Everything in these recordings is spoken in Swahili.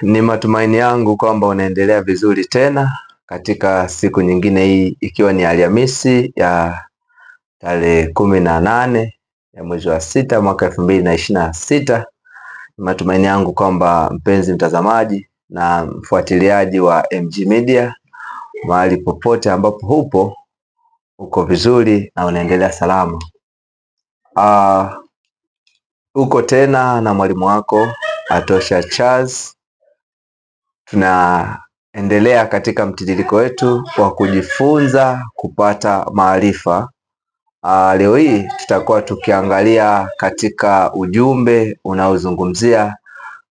Ni matumaini yangu kwamba unaendelea vizuri tena katika siku nyingine hii, ikiwa ni Alhamisi ya tarehe 18 ya mwezi wa sita mwaka 2026. Ni matumaini yangu kwamba mpenzi mtazamaji na mfuatiliaji wa MG Media, mahali popote ambapo uko vizuri na unaendelea salama. Uko tena na mwalimu wako Atosha Charles. Tunaendelea katika mtiririko wetu wa kujifunza kupata maarifa. Leo hii tutakuwa tukiangalia katika ujumbe unaozungumzia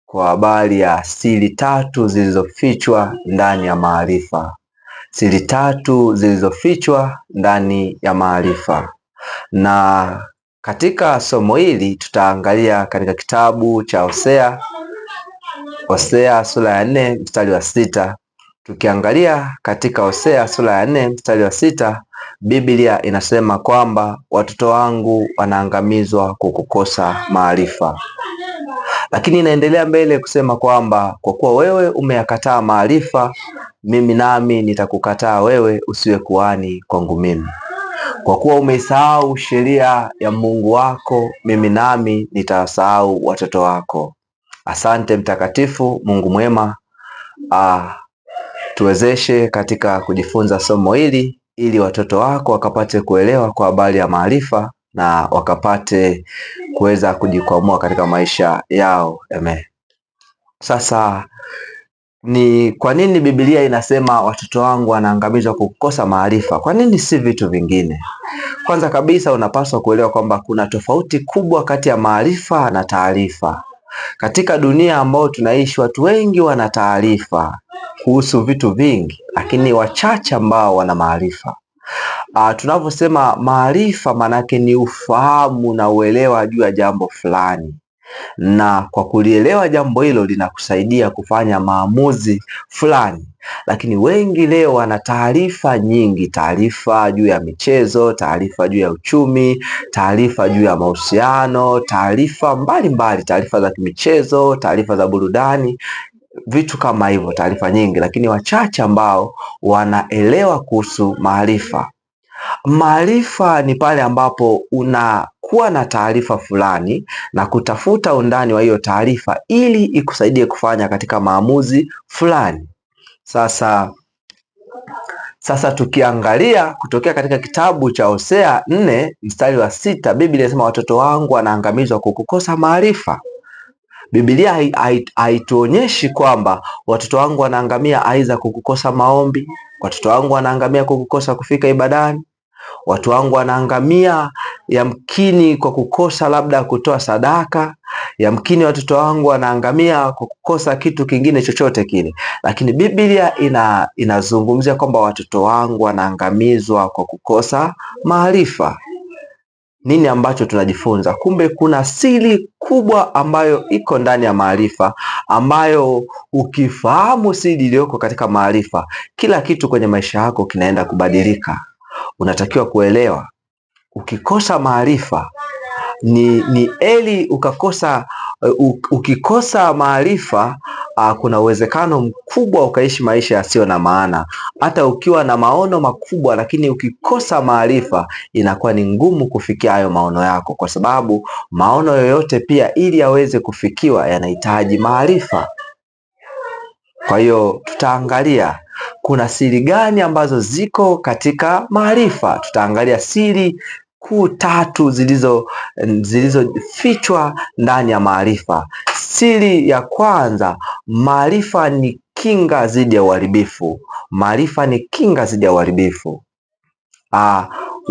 kwa habari ya siri tatu zilizofichwa ndani ya maarifa. Siri tatu zilizofichwa ndani ya maarifa. Na katika somo hili tutaangalia katika kitabu cha Hosea sura ya 4 mstari wa 6. Tukiangalia katika Hosea sura ya 4 mstari wa 6, Biblia inasema kwamba watoto wangu wanaangamizwa kwa kukosa maarifa. Lakini inaendelea mbele kusema kwamba kwa kuwa wewe umeyakataa maarifa, mimi nami nitakukataa wewe usiwe kuhani kwangu mimi. Kwa kuwa umeisahau sheria ya Mungu wako, mimi nami nitawasahau watoto wako. Asante mtakatifu, Mungu mwema, tuwezeshe katika kujifunza somo hili ili watoto wako wakapate kuelewa kwa habari ya maarifa na wakapate kuweza kujikwamua katika maisha yao. Amen. Sasa ni kwa nini Biblia inasema watoto wangu wanaangamizwa kwa kukosa maarifa? Kwa nini si vitu vingine? Kwanza kabisa unapaswa kuelewa kwamba kuna tofauti kubwa kati ya maarifa na taarifa. Katika dunia ambayo tunaishi, watu wengi wana taarifa kuhusu vitu vingi, lakini wachache ambao wana maarifa. Tunavyosema maarifa, manake ni ufahamu na uelewa juu ya jambo fulani, na kwa kulielewa jambo hilo linakusaidia kufanya maamuzi fulani. Lakini wengi leo wana taarifa nyingi, taarifa juu ya michezo, taarifa juu ya uchumi, taarifa juu ya mahusiano, taarifa mbalimbali, taarifa za michezo, taarifa za burudani, vitu kama hivyo, taarifa nyingi, lakini wachache ambao wanaelewa kuhusu maarifa. Maarifa ni pale ambapo unakuwa na taarifa fulani na kutafuta undani wa hiyo taarifa ili ikusaidie kufanya katika maamuzi fulani. Sasa tukiangalia kutokea katika kitabu cha Hosea 4 mstari wa 6, Biblia inasema watoto wangu wanaangamizwa kwa kukosa maarifa. Biblia haituonyeshi kwamba watoto wangu wanaangamia aidha kwa kukosa maombi, watoto wangu wanaangamia kwa kukosa kufika ibadani, watu wangu wanaangamia yamkini kwa kukosa labda kutoa sadaka, yamkini watoto wangu wanaangamia kwa kukosa kitu kingine chochote kile. Lakini Biblia inazungumzia kwamba watoto wangu wanaangamizwa kwa kukosa maarifa. Nini ambacho tunajifunza? Kumbe kuna siri kubwa ambayo iko ndani ya maarifa, ambayo ukifahamu siri iliyoko katika maarifa, kila kitu kwenye maisha yako kinaenda kubadilika. Unatakiwa kuelewa, ukikosa maarifa ni eli ukikosa maarifa, kuna uwezekano mkubwa ukaishi maisha yasiyo na maana. Hata ukiwa na maono makubwa, lakini ukikosa maarifa inakuwa ni ngumu kufikia hayo maono yako, kwa sababu maono yoyote pia ili yaweze kufikiwa yanahitaji maarifa. Kwa hiyo tutaangalia kuna siri gani ambazo ziko katika maarifa. Tutaangalia siri kuu tatu zilizofichwa ndani ya maarifa. Siri ya kwanza, maarifa ni kinga dhidi ya uharibifu. Maarifa ni kinga dhidi ya uharibifu.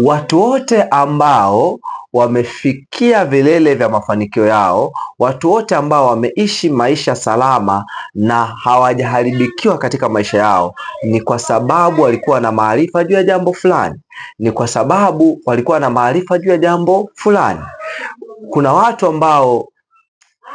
Watu wote ambao wamefikia vilele vya mafanikio yao, watu wote ambao wameishi maisha salama na hawajaharibikiwa katika maisha yao, ni kwa sababu walikuwa na maarifa juu ya jambo fulani. Ni kwa sababu walikuwa na maarifa juu ya jambo fulani. Kuna watu ambao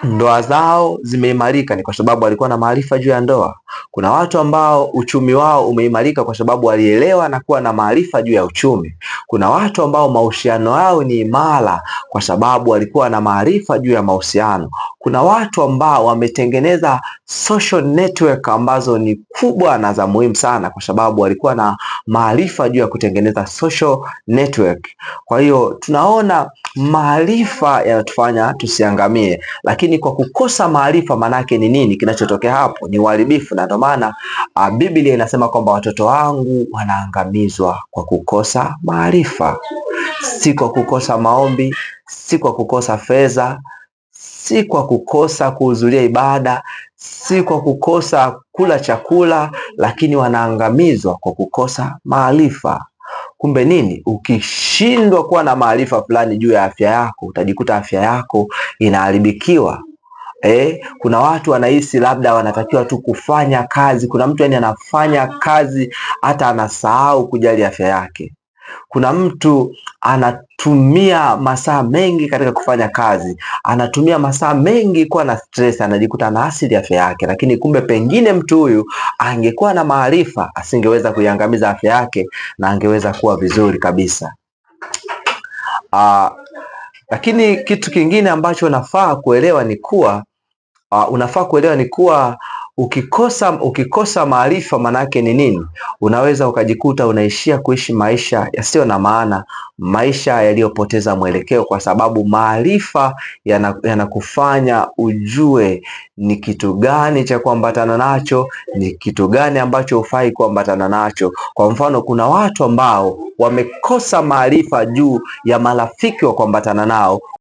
ndoa zao zimeimarika ni kwa sababu walikuwa na maarifa juu ya ndoa. Kuna watu ambao uchumi wao umeimarika kwa sababu walielewa na kuwa na maarifa juu ya uchumi. Kuna watu ambao mahusiano yao ni imara kwa sababu walikuwa na maarifa juu ya mahusiano. Kuna watu ambao wametengeneza social network ambazo ni kubwa na za muhimu sana kwa sababu walikuwa na maarifa juu ya kutengeneza social network. Kwa hiyo tunaona maarifa yanatufanya tusiangamie, lakini kwa kukosa maarifa manake ni nini? Kinachotokea hapo ni uharibifu, na ndio maana Biblia inasema kwamba watoto wangu wanaangamizwa kwa kukosa maarifa, si kwa kukosa maombi, si kwa kukosa fedha, si kwa kukosa kuhudhuria ibada, si kwa kukosa kula chakula, lakini wanaangamizwa kwa kukosa maarifa. Kumbe nini? Ukishindwa kuwa na maarifa fulani juu ya afya yako, utajikuta afya yako inaharibikiwa. Kuna watu wanahisi labda wanatakiwa tu kufanya kazi. Kuna mtu yani anafanya kazi hata anasahau kujali afya yake. Kuna mtu anatumia masaa mengi katika kufanya kazi, anatumia masaa mengi kuwa na stress, anajikuta anaathiri afya yake. Lakini kumbe pengine mtu huyu angekuwa na maarifa, asingeweza kuiangamiza afya yake na angeweza kuwa vizuri kabisa. Lakini kitu kingine ambacho unafaa kuelewa ni kuwa ukikosa maarifa manake ni nini? Unaweza ukajikuta unaishia kuishi maisha yasiyo na maana, maisha yaliyopoteza mwelekeo, kwa sababu maarifa yanakufanya ujue ni kitu gani cha kuambatana nacho, ni kitu gani ambacho hufai kuambatana nacho. Kwa mfano, kuna watu ambao wamekosa maarifa juu ya marafiki wa kuambatana nao.